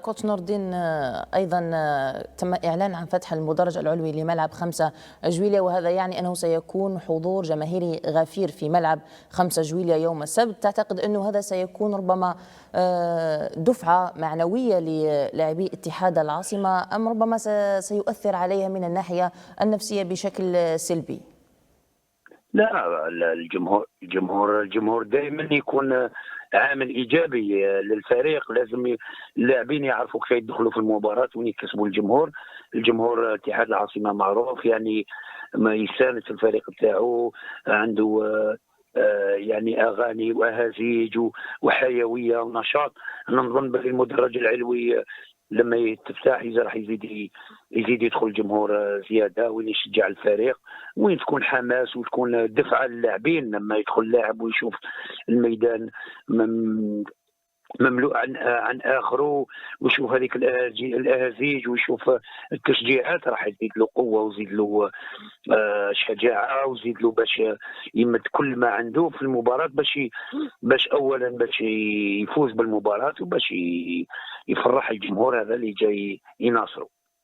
كوتش نور الدين، أيضا تم إعلان عن فتح المدرج العلوي لملعب 5 جويلية، وهذا يعني أنه سيكون حضور جماهيري غفير في ملعب 5 جويلية يوم السبت. تعتقد أنه هذا سيكون ربما دفعة معنوية للاعبي اتحاد العاصمة، أم ربما سيؤثر عليها من الناحية النفسية بشكل سلبي؟ لا، الجمهور دائما يكون عامل ايجابي للفريق. لازم اللاعبين يعرفوا كيف يدخلوا في المباراه وين يكسبوا الجمهور اتحاد العاصمه معروف يعني ما يساند في الفريق تاعو، عنده يعني اغاني واهازيج وحيويه ونشاط. انا نظن بلي المدرج العلوي لما يتفتح راح يزيد يدخل الجمهور زياده، وين يشجع الفريق، وين تكون حماس وتكون دفعه للاعبين لما يدخل لاعب ويشوف الميدان مملوء عن اخره، ويشوف هذيك الاهازيج ويشوف التشجيعات، راح يزيد له قوه ويزيد له شجاعه ويزيد له باش يمد كل ما عنده في المباراه باش اولا باش يفوز بالمباراه وباش يفرح الجمهور هذا اللي جاي يناصره.